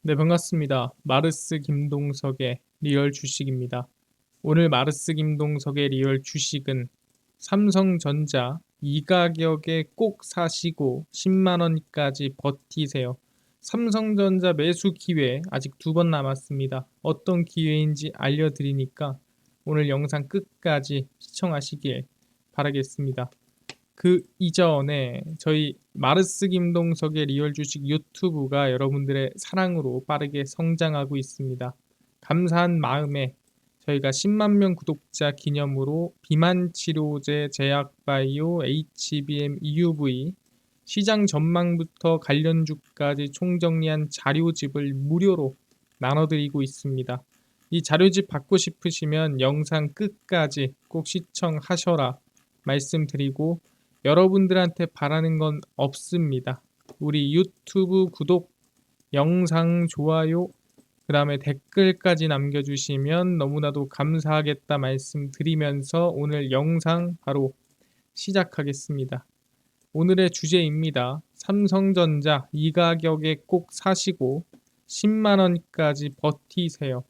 네, 반갑습니다. 마르스 김동석의 리얼 주식입니다. 오늘 마르스 김동석의 리얼 주식은 삼성전자 이 가격에 꼭 사시고 10만 원까지 버티세요. 삼성전자 매수 기회 아직 2번 남았습니다. 어떤 기회인지 알려드리니까 오늘 영상 끝까지 시청하시길 바라겠습니다. 그 이전에 저희 마르스 김동석의 리얼 주식 유튜브가 여러분들의 사랑으로 빠르게 성장하고 있습니다. 감사한 마음에 저희가 10만 명 구독자 기념으로 비만 치료제 제약바이오 HBM EUV 시장 전망부터 관련주까지 총정리한 자료집을 무료로 나눠드리고 있습니다. 이 자료집 받고 싶으시면 영상 끝까지 꼭 시청하셔라 말씀드리고, 여러분들한테 바라는 건 없습니다. 우리 유튜브 구독, 영상 좋아요, 그 다음에 댓글까지 남겨주시면 너무나도 감사하겠다 말씀드리면서 오늘 영상 바로 시작하겠습니다. 오늘의 주제입니다. 삼성전자 이 가격에 꼭 사시고 10만 원까지 버티세요.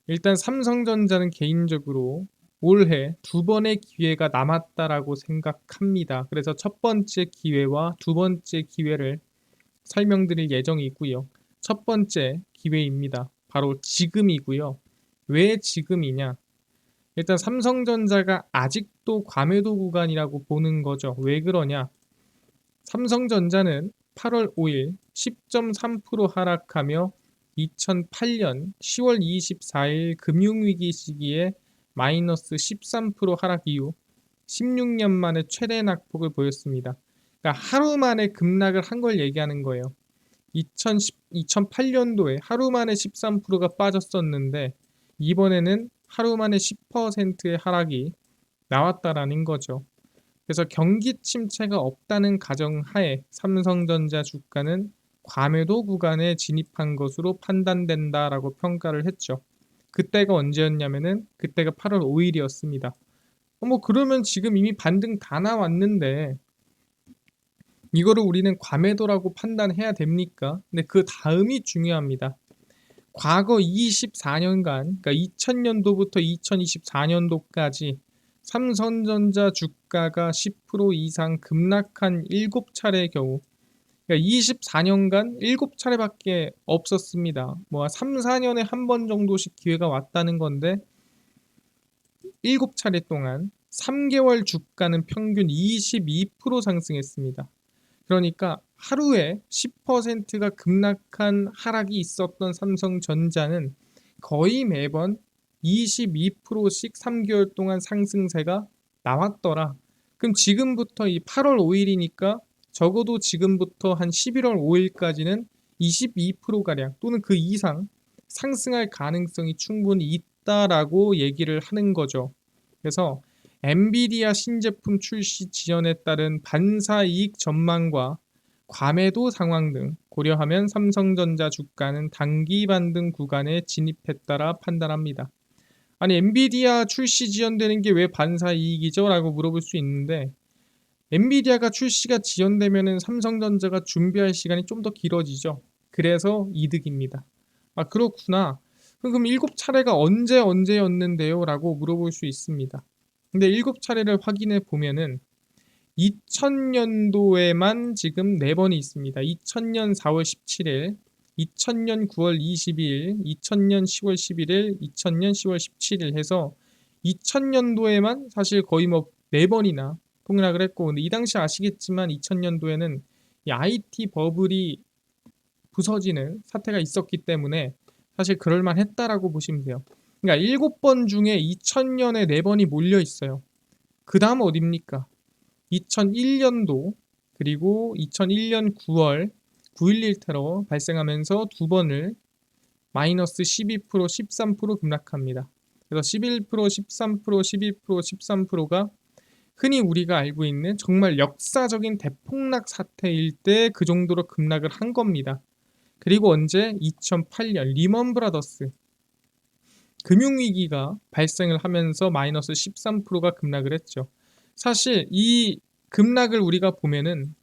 일단 삼성전자는 개인적으로 올해 2번의 기회가 남았다라고 생각합니다. 그래서 첫 번째 기회와 두 번째 기회를 설명드릴 예정이고요. 첫 번째 기회입니다. 바로 지금이고요. 왜 지금이냐? 일단 삼성전자가 아직도 과매도 구간이라고 보는 거죠. 왜 그러냐? 삼성전자는 8월 5일 10.3% 하락하며 2008년 10월 24일 금융위기 시기에 마이너스 13% 하락 이후 16년 만에 최대 낙폭을 보였습니다. 그러니까 하루 만에 급락을 한 걸 얘기하는 거예요. 2008년도에 하루 만에 13%가 빠졌었는데 이번에는 하루 만에 10%의 하락이 나왔다라는 거죠. 그래서 경기 침체가 없다는 가정하에 삼성전자 주가는 과매도 구간에 진입한 것으로 판단된다라고 평가를 했죠. 그때가 언제였냐면은 그때가 8월 5일이었습니다. 뭐 그러면 지금 이미 반등 다 나왔는데 이거를 우리는 과매도라고 판단해야 됩니까? 근데 그 다음이 중요합니다. 과거 24년간, 그러니까 2000년도부터 2024년도까지 삼성전자 주가가 10% 이상 급락한 7차례의 경우, 그러니까 24년간 7차례밖에 없었습니다. 뭐 3, 4년에 한 번 정도씩 기회가 왔다는 건데 7차례 동안 3개월 주가는 평균 22% 상승했습니다. 그러니까 하루에 10%가 급락한 하락이 있었던 삼성전자는 거의 매번 22%씩 3개월 동안 상승세가 나왔더라. 그럼 지금부터 이 8월 5일이니까 적어도 지금부터 한 11월 5일까지는 22%가량 또는 그 이상 상승할 가능성이 충분히 있다라고 얘기를 하는 거죠. 그래서 엔비디아 신제품 출시 지연에 따른 반사이익 전망과 과매도 상황 등 고려하면 삼성전자 주가는 단기 반등 구간에 진입했다라 판단합니다. 아니, 엔비디아 출시 지연되는 게 왜 반사이익이죠? 라고 물어볼 수 있는데, 엔비디아가 출시가 지연되면 삼성전자가 준비할 시간이 좀 더 길어지죠. 그래서 이득입니다. 아, 그렇구나. 그럼 7차례가 언제였는데요? 라고 물어볼 수 있습니다. 근데 7차례를 확인해 보면은 2000년도에만 지금 4번이 있습니다. 2000년 4월 17일, 2000년 9월 22일, 2000년 10월 11일, 2000년 10월 17일 해서 2000년도에만 사실 거의 뭐 4번이나 폭락을 했고, 근데 이 당시 아시겠지만 2000년도에는 이 IT 버블이 부서지는 사태가 있었기 때문에 사실 그럴만 했다라고 보시면 돼요. 그러니까 7번 중에 2000년에 4번이 몰려 있어요. 그 다음 어딥니까? 2001년도 그리고 2001년 9월 9.11 테러 발생하면서 2번을 마이너스 12%, 13% 급락합니다. 그래서 11%, 13%, 12%, 13%가 흔히 우리가 알고 있는 정말 역사적인 대폭락 사태일 때 그 정도로 급락을 한 겁니다. 그리고 언제? 2008년 리먼 브라더스 금융위기가 발생을 하면서 마이너스 13%가 급락을 했죠. 사실 이 급락을 우리가 보면은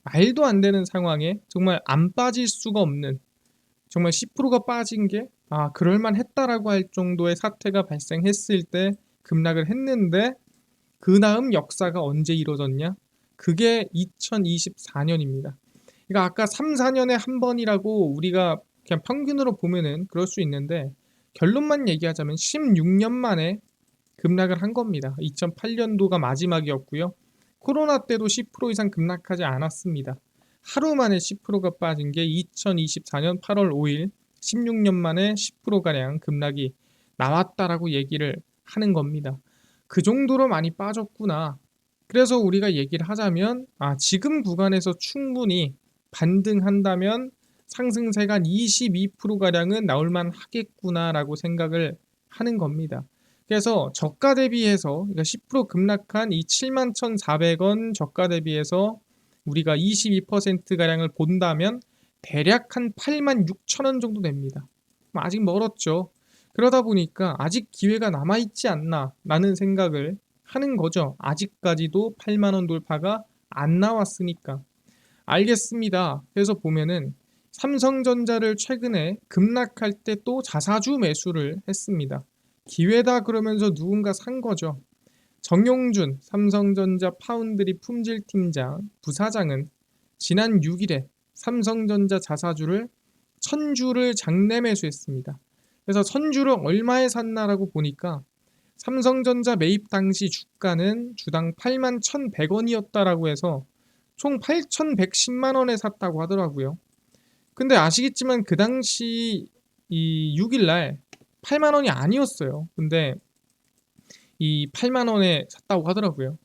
말도 안 되는 상황에 정말 안 빠질 수가 없는, 정말 10%가 빠진 게 그럴만했다라고 할 정도의 사태가 발생했을 때 급락을 했는데 그 다음 역사가 언제 이루어졌냐? 그게 2024년입니다. 그러니까 아까 3, 4년에 한 번이라고 우리가 그냥 평균으로 보면은 그럴 수 있는데 결론만 얘기하자면 16년 만에 급락을 한 겁니다. 2008년도가 마지막이었고요. 코로나 때도 10% 이상 급락하지 않았습니다. 하루 만에 10%가 빠진 게 2024년 8월 5일 16년 만에 10%가량 급락이 나왔다라고 얘기를 하는 겁니다. 그 정도로 많이 빠졌구나. 그래서 우리가 얘기를 하자면 지금 구간에서 충분히 반등한다면 상승세가 한 22%가량은 나올만 하겠구나라고 생각을 하는 겁니다. 그래서 저가 대비해서 그러니까 10% 급락한 이 71,400원 저가 대비해서 우리가 22%가량을 본다면 대략 한 86,000원 정도 됩니다. 아직 멀었죠. 그러다 보니까 아직 기회가 남아있지 않나 라는 생각을 하는 거죠. 아직까지도 8만원 돌파가 안 나왔으니까. 알겠습니다. 그래서 보면은 삼성전자를 최근에 급락할 때 또 자사주 매수를 했습니다. 기회다 그러면서 누군가 산 거죠. 정용준 삼성전자 파운드리 품질팀장 부사장은 지난 6일에 삼성전자 자사주를 1000주를 장내 매수했습니다. 그래서 1000주를 얼마에 샀나라고 보니까 삼성전자 매입 당시 주가는 주당 81,100원이었다라고 해서 총 8,110만 원에 샀다고 하더라고요. 근데 아시겠지만 그 당시 이 6일날 8만 원이 아니었어요. 근데 이 8만 원에 샀다고 하더라고요.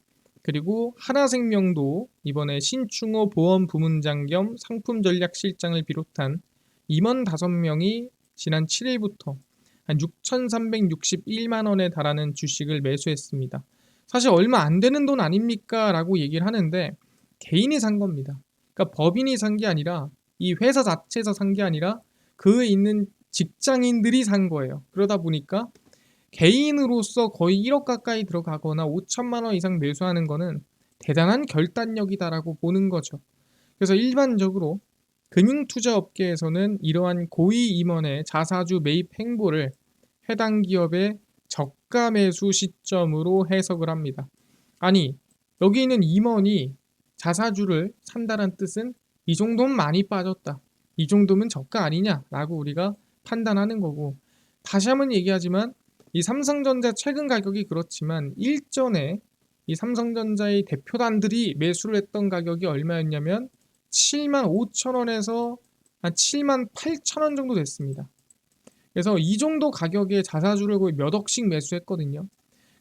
그리고 하나생명도 이번에 신충호 보험 부문장 겸 상품 전략 실장을 비롯한 임원 5명이 지난 7일부터 한 6,361만 원에 달하는 주식을 매수했습니다. 사실 얼마 안 되는 돈 아닙니까? 라고 얘기를 하는데 개인이 산 겁니다. 그러니까 법인이 산 게 아니라 이 회사 자체에서 산 게 아니라 그 있는 직장인들이 산 거예요. 그러다 보니까 개인으로서 거의 1억 가까이 들어가거나 5천만 원 이상 매수하는 거는 대단한 결단력이다라고 보는 거죠. 그래서 일반적으로 금융투자업계에서는 이러한 고위 임원의 자사주 매입 행보를 해당 기업의 저가 매수 시점으로 해석을 합니다. 아니, 여기 있는 임원이 자사주를 산다는 뜻은 이 정도면 많이 빠졌다. 이 정도면 저가 아니냐라고 우리가 판단하는 거고, 다시 한번 얘기하지만 이 삼성전자 최근 가격이 그렇지만 일전에 이 삼성전자의 대표단들이 매수를 했던 가격이 얼마였냐면 7만 5천 원에서 한 7만 8천 원 정도 됐습니다. 그래서 이 정도 가격에 자사주를 거의 몇 억씩 매수했거든요.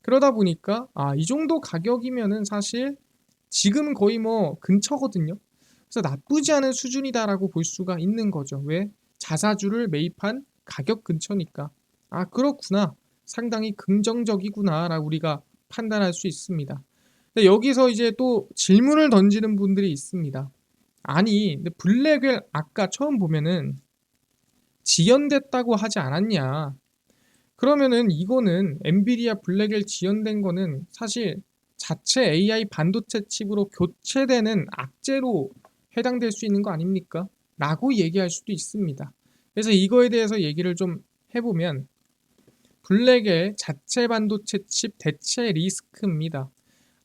그러다 보니까 이 정도 가격이면은 사실 지금 거의 뭐 근처거든요. 그래서 나쁘지 않은 수준이다라고 볼 수가 있는 거죠. 왜? 자사주를 매입한 가격 근처니까. 그렇구나. 상당히 긍정적이구나라고 우리가 판단할 수 있습니다. 근데 여기서 이제 또 질문을 던지는 분들이 있습니다. 아니, 근데 블랙웰 아까 처음 보면은 지연됐다고 하지 않았냐? 그러면은 이거는 엔비디아 블랙웰 지연된 거는 사실 자체 AI 반도체 칩으로 교체되는 악재로 해당될 수 있는 거 아닙니까? 라고 얘기할 수도 있습니다. 그래서 이거에 대해서 얘기를 좀 해보면 블랙의 자체 반도체 칩 대체 리스크입니다.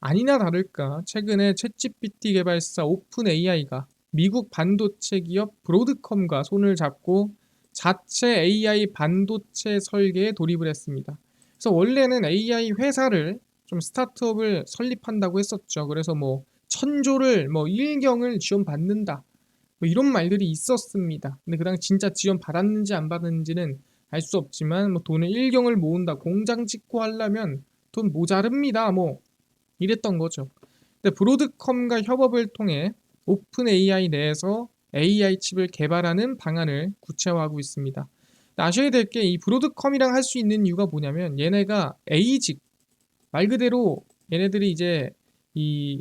아니나 다를까 최근에 챗GPT 개발사 오픈 AI가 미국 반도체 기업 브로드컴과 손을 잡고 자체 AI 반도체 설계에 돌입을 했습니다. 그래서 원래는 AI 회사를 좀 스타트업을 설립한다고 했었죠. 그래서 뭐 1000조를 뭐 1경을 지원받는다. 뭐 이런 말들이 있었습니다. 근데 그 당시 진짜 지원 받았는지 안 받았는지는 알 수 없지만 뭐 돈을 1경을 모은다. 공장 짓고 하려면 돈 모자릅니다. 뭐 이랬던 거죠. 근데 브로드컴과 협업을 통해 오픈 AI 내에서 AI 칩을 개발하는 방안을 구체화하고 있습니다. 아셔야 될 게 이 브로드컴이랑 할 수 있는 이유가 뭐냐면 얘네가 A직 말 그대로 얘네들이 이제 이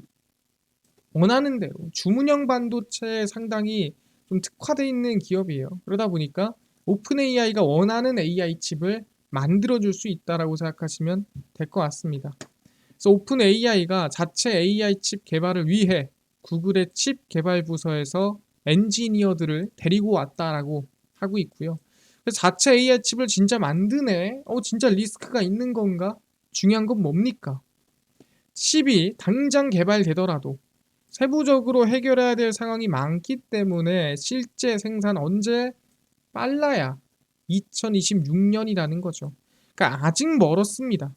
원하는 대로 주문형 반도체에 상당히 좀 특화되어 있는 기업이에요. 그러다 보니까 오픈 AI가 원하는 AI 칩을 만들어줄 수 있다라고 생각하시면 될 것 같습니다. 그래서 오픈 AI가 자체 AI 칩 개발을 위해 구글의 칩 개발 부서에서 엔지니어들을 데리고 왔다라고 하고 있고요. 그래서 자체 AI 칩을 진짜 만드네? 진짜 리스크가 있는 건가? 중요한 건 뭡니까? 칩이 당장 개발되더라도 세부적으로 해결해야 될 상황이 많기 때문에 실제 생산 언제? 빨라야 2026년이라는 거죠. 그러니까 아직 멀었습니다.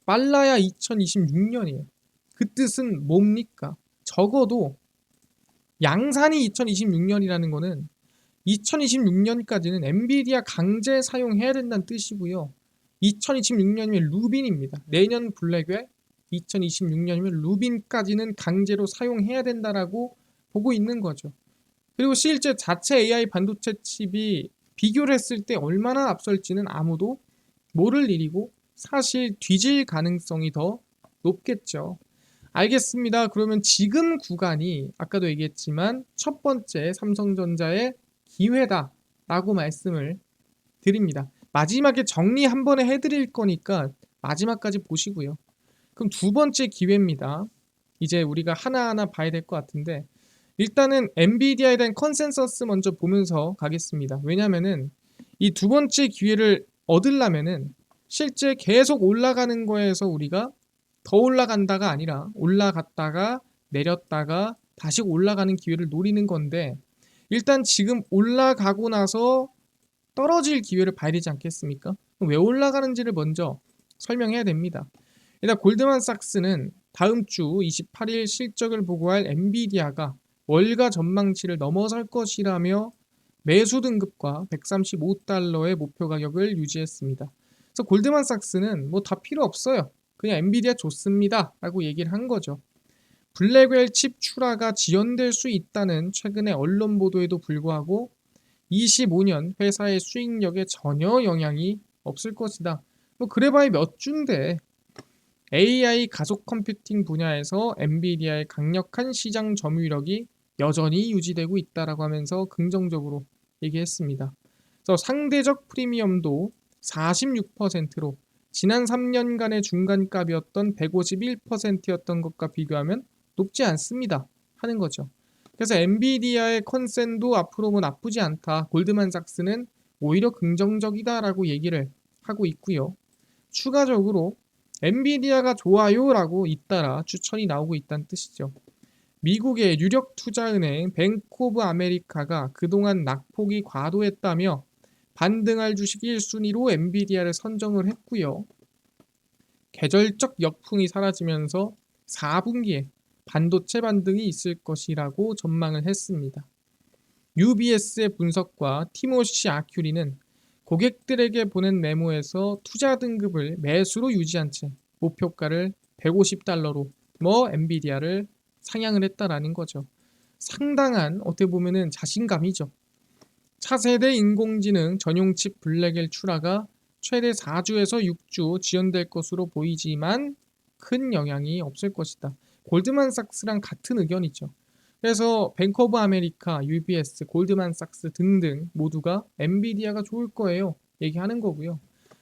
빨라야 2026년이에요. 그 뜻은 뭡니까? 적어도 양산이 2026년이라는 거는 2026년까지는 엔비디아 강제 사용해야 된다는 뜻이고요. 2026년이면 루빈입니다. 내년 블랙에 2026년이면 루빈까지는 강제로 사용해야 된다라고 보고 있는 거죠. 그리고 실제 자체 AI 반도체 칩이 비교를 했을 때 얼마나 앞설지는 아무도 모를 일이고 사실 뒤질 가능성이 더 높겠죠. 알겠습니다. 그러면 지금 구간이 아까도 얘기했지만 첫 번째 삼성전자의 기회다라고 말씀을 드립니다. 마지막에 정리 한 번에 해드릴 거니까 마지막까지 보시고요. 그럼 두 번째 기회입니다. 이제 우리가 하나하나 봐야 될 것 같은데 일단은 엔비디아에 대한 컨센서스 먼저 보면서 가겠습니다. 왜냐면은 이 두 번째 기회를 얻으려면은 실제 계속 올라가는 거에서 우리가 더 올라간다가 아니라 올라갔다가 내렸다가 다시 올라가는 기회를 노리는 건데 일단 지금 올라가고 나서 떨어질 기회를 봐야 되지 않겠습니까? 왜 올라가는지를 먼저 설명해야 됩니다. 일단 골드만삭스는 다음 주 28일 실적을 보고할 엔비디아가 월가 전망치를 넘어설 것이라며 매수 등급과 135달러의 목표 가격을 유지했습니다. 그래서 골드만삭스는 뭐 다 필요 없어요. 그냥 엔비디아 좋습니다 라고 얘기를 한 거죠. 블랙웰 칩 출하가 지연될 수 있다는 최근의 언론 보도에도 불구하고 25년 회사의 수익력에 전혀 영향이 없을 것이다. 뭐 그래봐야 몇 주인데 AI 가속 컴퓨팅 분야에서 엔비디아의 강력한 시장 점유력이 여전히 유지되고 있다라고 하면서 긍정적으로 얘기했습니다. 그래서 상대적 프리미엄도 46%로 지난 3년간의 중간값이었던 151%였던 것과 비교하면 높지 않습니다 하는 거죠. 그래서 엔비디아의 컨센도 앞으로 뭐 나쁘지 않다. 골드만삭스는 오히려 긍정적이다라고 얘기를 하고 있고요. 추가적으로 엔비디아가 좋아요라고 잇따라 추천이 나오고 있다는 뜻이죠. 미국의 유력 투자은행 뱅크 오브 아메리카가 그동안 낙폭이 과도했다며 반등할 주식 1순위로 엔비디아를 선정을 했고요. 계절적 역풍이 사라지면서 4분기에 반도체 반등이 있을 것이라고 전망을 했습니다. UBS의 분석과 티모시 아큐리는 고객들에게 보낸 메모에서 투자 등급을 매수로 유지한 채 목표가를 150달러로 엔비디아를 상향을 했다라는 거죠. 상당한 어떻게 보면은 자신감이죠. 차세대 인공지능 전용 칩 블랙웰 출하가 최대 4주에서 6주 지연될 것으로 보이지만 큰 영향이 없을 것이다. 골드만삭스랑 같은 의견이죠. 그래서 뱅크 오브 아메리카, UBS, 골드만삭스 등등 모두가 엔비디아가 좋을 거예요 얘기하는 거고요.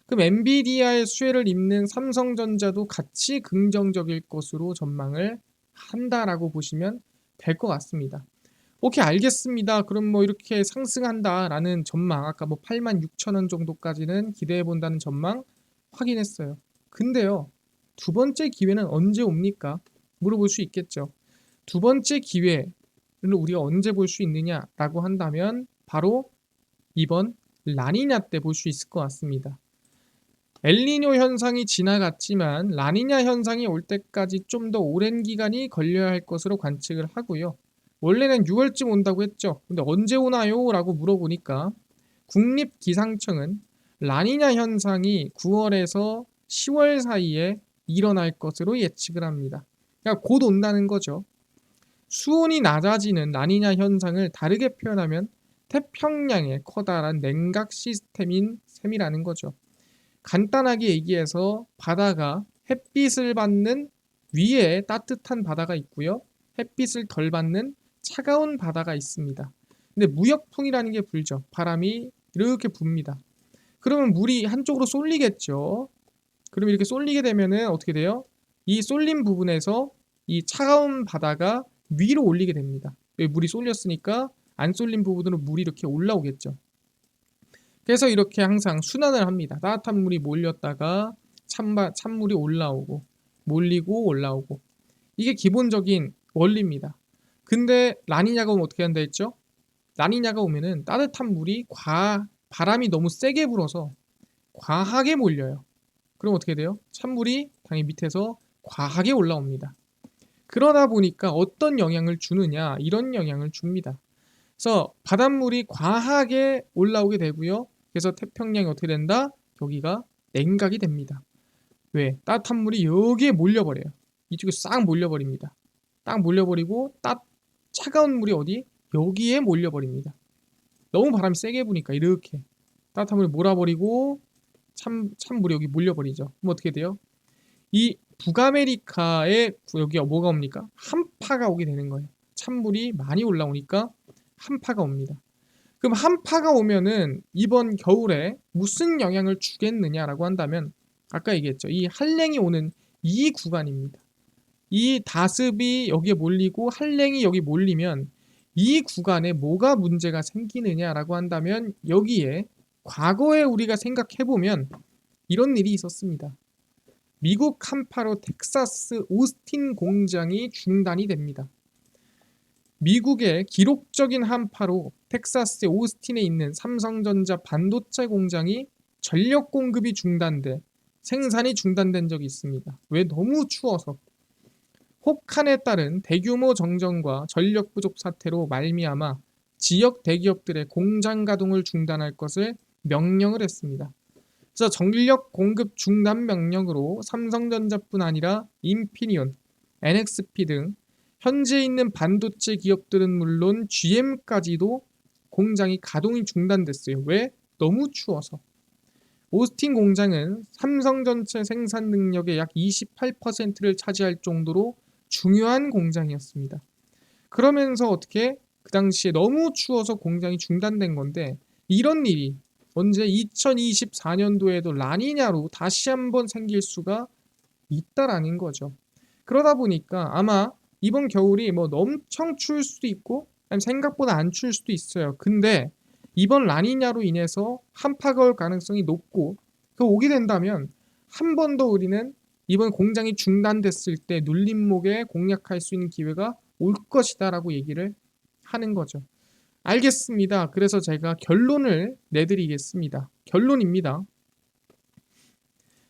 그럼 엔비디아의 수혜를 입는 삼성전자도 같이 긍정적일 것으로 전망을 한다라고 보시면 될 것 같습니다. 오케이, 알겠습니다. 그럼 뭐 이렇게 상승한다라는 전망, 아까 뭐 86,000원 정도까지는 기대해 본다는 전망 확인했어요. 근데요, 두 번째 기회는 언제 옵니까? 물어볼 수 있겠죠. 두 번째 기회를 우리가 언제 볼 수 있느냐라고 한다면 바로 이번 라니냐 때 볼 수 있을 것 같습니다. 엘니뇨 현상이 지나갔지만 라니냐 현상이 올 때까지 좀 더 오랜 기간이 걸려야 할 것으로 관측을 하고요. 원래는 6월쯤 온다고 했죠. 근데 언제 오나요? 라고 물어보니까 국립기상청은 라니냐 현상이 9월에서 10월 사이에 일어날 것으로 예측을 합니다. 그러니까 곧 온다는 거죠. 수온이 낮아지는 라니냐 현상을 다르게 표현하면 태평양의 커다란 냉각 시스템인 셈이라는 거죠. 간단하게 얘기해서 바다가 햇빛을 받는 위에 따뜻한 바다가 있고요. 햇빛을 덜 받는 차가운 바다가 있습니다. 근데 무역풍이라는 게 불죠. 바람이 이렇게 붑니다. 그러면 물이 한쪽으로 쏠리겠죠. 그럼 이렇게 쏠리게 되면은 어떻게 돼요? 이 쏠린 부분에서 이 차가운 바다가 위로 올리게 됩니다. 물이 쏠렸으니까 안 쏠린 부분으로 물이 이렇게 올라오겠죠. 그래서 이렇게 항상 순환을 합니다. 따뜻한 물이 몰렸다가 찬물이 올라오고 몰리고 올라오고. 이게 기본적인 원리입니다. 근데 라니냐가 오면 어떻게 한다 했죠? 라니냐가 오면은 따뜻한 물이 바람이 너무 세게 불어서 과하게 몰려요. 그럼 어떻게 돼요? 찬물이 당연히 밑에서 과하게 올라옵니다. 그러다 보니까 어떤 영향을 주느냐, 이런 영향을 줍니다. 그래서 바닷물이 과하게 올라오게 되고요. 그래서 태평양이 어떻게 된다? 여기가 냉각이 됩니다. 왜? 따뜻한 물이 여기에 몰려버려요. 이쪽에 싹 몰려버립니다. 딱 몰려버리고 차가운 물이 어디? 여기에 몰려버립니다. 너무 바람이 세게 부니까 이렇게 따뜻한 물이 몰아버리고 찬물이 여기 몰려버리죠. 그럼 어떻게 돼요? 이 북아메리카에 여기 뭐가 옵니까? 한파가 오게 되는 거예요. 찬물이 많이 올라오니까 한파가 옵니다. 그럼 한파가 오면은 이번 겨울에 무슨 영향을 주겠느냐라고 한다면 아까 얘기했죠. 이 한랭이 오는 이 구간입니다. 이 다습이 여기에 몰리고 한랭이 여기 몰리면 이 구간에 뭐가 문제가 생기느냐라고 한다면 여기에 과거에 우리가 생각해보면 이런 일이 있었습니다. 미국 한파로 텍사스 오스틴 공장이 중단이 됩니다. 미국의 기록적인 한파로 텍사스의 오스틴에 있는 삼성전자 반도체 공장이 전력 공급이 중단돼 생산이 중단된 적이 있습니다. 왜? 너무 추워서. 혹한에 따른 대규모 정전과 전력 부족 사태로 말미암아 지역 대기업들의 공장 가동을 중단할 것을 명령을 했습니다. 그래서 전력 공급 중단 명령으로 삼성전자뿐 아니라 인피니온, NXP 등 현재 있는 반도체 기업들은 물론 GM까지도 공장이 가동이 중단됐어요. 왜? 너무 추워서. 오스틴 공장은 삼성전체 생산 능력의 약 28%를 차지할 정도로 중요한 공장이었습니다. 그러면서 어떻게 그 당시에 너무 추워서 공장이 중단된 건데 이런 일이 언제 2024년도에도 라니냐로 다시 한번 생길 수가 있다라는 거죠. 그러다 보니까 아마 이번 겨울이 뭐 엄청 추울 수도 있고 생각보다 안 추울 수도 있어요. 근데 이번 라니냐로 인해서 한파가 올 가능성이 높고 그 오게 된다면 한 번 더 우리는 이번 공장이 중단됐을 때 눌림목에 공략할 수 있는 기회가 올 것이다라고 얘기를 하는 거죠. 알겠습니다. 그래서 제가 결론을 내드리겠습니다. 결론입니다.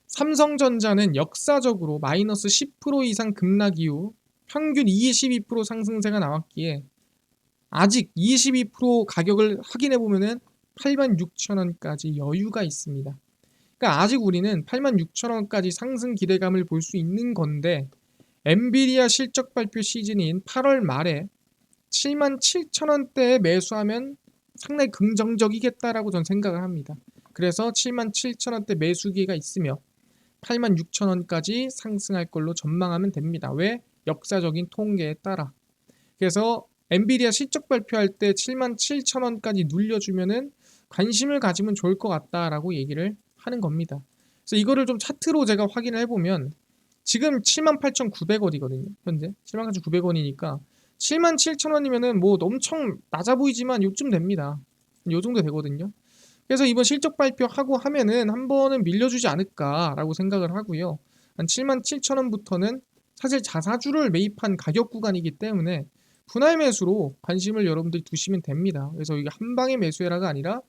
삼성전자는 역사적으로 마이너스 10% 이상 급락 이후 평균 22% 상승세가 나왔기에 아직 22% 가격을 확인해 보면은 86,000원까지 여유가 있습니다. 그러니까 아직 우리는 86,000원까지 상승 기대감을 볼 수 있는 건데 엔비디아 실적 발표 시즌인 8월 말에 77,000원대에 매수하면 상당히 긍정적이겠다라고 저는 생각을 합니다. 그래서 77,000원대 매수 기회가 있으며 86,000원까지 상승할 걸로 전망하면 됩니다. 왜? 역사적인 통계에 따라. 그래서 엔비디아 실적 발표할 때 77,000원까지 눌려주면은 관심을 가지면 좋을 것 같다라고 얘기를 하는 겁니다. 그래서 이거를 좀 차트로 제가 확인을 해보면 지금 78,900원이거든요. 현재 78,900원이니까 77,000원이면은 뭐 엄청 낮아 보이지만 요쯤 됩니다. 요 정도 되거든요. 그래서 이번 실적 발표하고 하면은 한 번은 밀려주지 않을까라고 생각을 하고요. 한 77,000원부터는 사실 자사주를 매입한 가격 구간이기 때문에 분할 매수로 관심을 여러분들이 두시면 됩니다. 그래서 이게 한 방에 매수해라가 아니라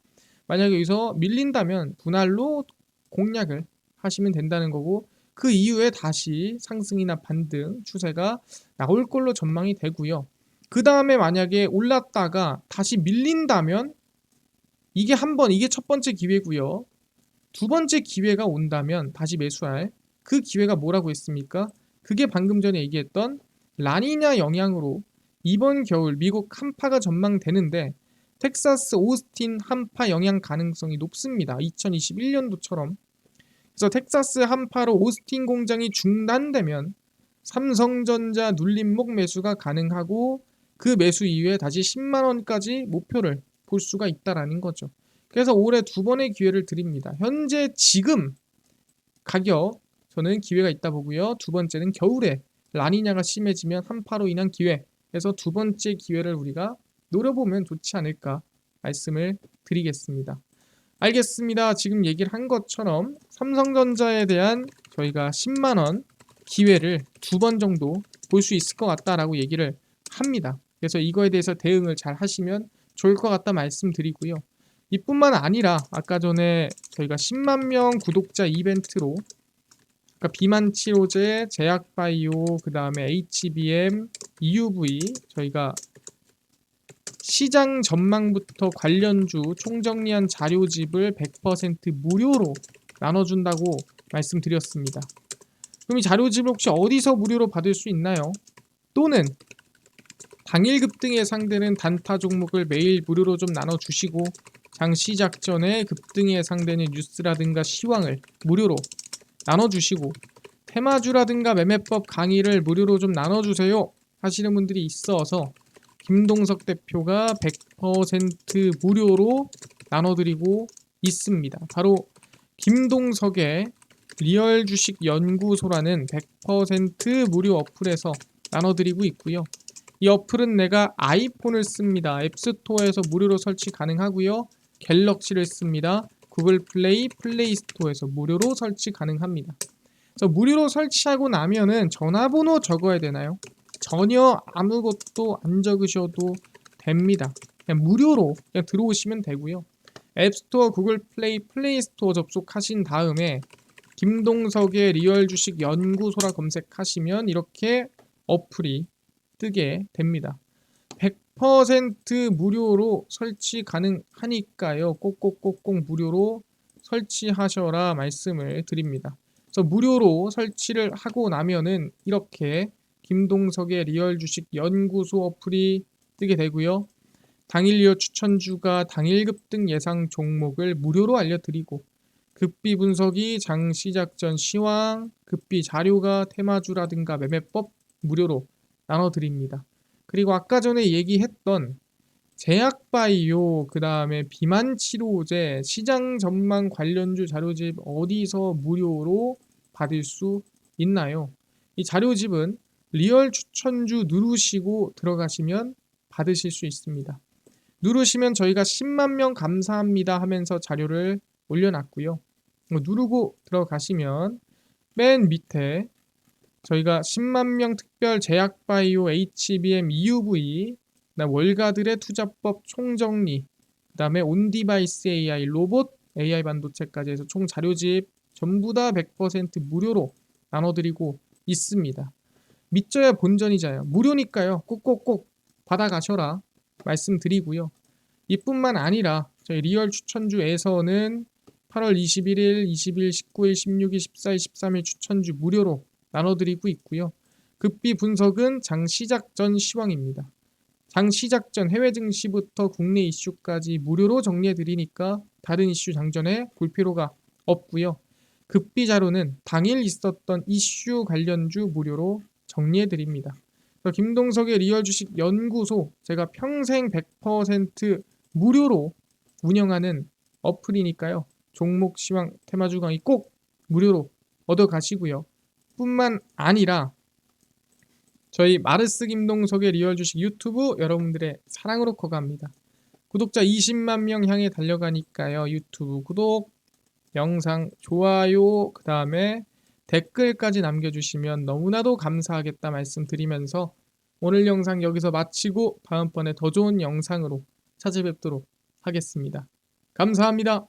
만약에 여기서 밀린다면 분할로 공략을 하시면 된다는 거고 그 이후에 다시 상승이나 반등 추세가 나올 걸로 전망이 되고요. 그 다음에 만약에 올랐다가 다시 밀린다면 이게 첫 번째 기회고요. 두 번째 기회가 온다면 다시 매수할 그 기회가 뭐라고 했습니까? 그게 방금 전에 얘기했던 라니냐 영향으로 이번 겨울 미국 한파가 전망되는데 텍사스 오스틴 한파 영향 가능성이 높습니다. 2021년도처럼. 그래서 텍사스 한파로 오스틴 공장이 중단되면 삼성전자 눌림목 매수가 가능하고 그 매수 이후에 다시 10만 원까지 목표를 볼 수가 있다라는 거죠. 그래서 올해 두 번의 기회를 드립니다. 현재 지금 가격 저는 기회가 있다 보고요. 두 번째는 겨울에 라니냐가 심해지면 한파로 인한 기회. 그래서 두 번째 기회를 우리가 노려보면 좋지 않을까 말씀을 드리겠습니다. 알겠습니다. 지금 얘기를 한 것처럼 삼성전자에 대한 저희가 10만원 기회를 2번 정도 볼 수 있을 것 같다라고 얘기를 합니다. 그래서 이거에 대해서 대응을 잘 하시면 좋을 것 같다 말씀드리고요. 이뿐만 아니라 아까 전에 저희가 10만 명 구독자 이벤트로 그러니까 비만 치료제, 제약바이오, 그 다음에 HBM, EUV 저희가 시장 전망부터 관련주 총정리한 자료집을 100% 무료로 나눠준다고 말씀드렸습니다. 그럼 이 자료집을 혹시 어디서 무료로 받을 수 있나요? 또는 당일 급등 예상되는 단타 종목을 매일 무료로 좀 나눠주시고 장 시작 전에 급등이 예상되는 뉴스라든가 시황을 무료로 나눠주시고 테마주라든가 매매법 강의를 무료로 좀 나눠주세요 하시는 분들이 있어서 김동석 대표가 100% 무료로 나눠드리고 있습니다. 바로 김동석의 리얼 주식 연구소라는 100% 무료 어플에서 나눠드리고 있고요. 이 어플은 내가 아이폰을 씁니다. 앱스토어에서 무료로 설치 가능하고요. 갤럭시를 씁니다. 구글 플레이, 플레이 스토어에서 무료로 설치 가능합니다. 그래서 무료로 설치하고 나면은 전화번호 적어야 되나요? 전혀 아무것도 안 적으셔도 됩니다. 그냥 무료로 그냥 들어오시면 되고요. 앱스토어, 구글 플레이, 플레이 스토어 접속하신 다음에 김동석의 리얼 주식 연구소라 검색하시면 이렇게 어플이 뜨게 됩니다. 100% 무료로 설치 가능하니까요. 꼭꼭꼭꼭 무료로 설치하셔라 말씀을 드립니다. 그래서 무료로 설치를 하고 나면은 이렇게 김동석의 리얼 주식 연구소 어플이 뜨게 되고요. 당일 리얼 추천주가 당일 급등 예상 종목을 무료로 알려드리고 급비 분석이 장 시작 전 시황, 급비 자료가 테마주라든가 매매법 무료로 나눠드립니다. 그리고 아까 전에 얘기했던 제약바이오, 그 다음에 비만 치료제, 시장 전망 관련주 자료집 어디서 무료로 받을 수 있나요? 이 자료집은 리얼 추천주 누르시고 들어가시면 받으실 수 있습니다. 누르시면 저희가 10만 명 감사합니다 하면서 자료를 올려놨고요. 누르고 들어가시면 맨 밑에 저희가 10만 명 특별 제약바이오, HBM, EUV, 월가들의 투자법 총정리, 그 다음에 온디바이스 AI, 로봇 AI 반도체까지 해서 총 자료집 전부 다 100% 무료로 나눠드리고 있습니다. 믿져야 본전이자요. 무료니까요. 꼭꼭꼭 받아가셔라 말씀드리고요. 이뿐만 아니라 저희 리얼 추천주에서는 8월 21일, 20일, 19일, 16일, 14일, 13일 추천주 무료로 나눠드리고 있고요. 급비 분석은 장 시작 전 시황입니다. 장 시작 전 해외 증시부터 국내 이슈까지 무료로 정리해드리니까 다른 이슈 장전에 볼 필요가 없고요. 급비 자료는 당일 있었던 이슈 관련주 무료로 정리해드립니다. 김동석의 리얼 주식 연구소 제가 평생 100% 무료로 운영하는 어플이니까요. 종목 시황 테마주 강의 꼭 무료로 얻어가시고요. 뿐만 아니라 저희 마르스 김동석의 리얼 주식 유튜브 여러분들의 사랑으로 커갑니다. 구독자 20만 명 향해 달려가니까요. 유튜브 구독, 영상 좋아요, 그 다음에 댓글까지 남겨주시면 너무나도 감사하겠다 말씀드리면서 오늘 영상 여기서 마치고 다음번에 더 좋은 영상으로 찾아뵙도록 하겠습니다. 감사합니다.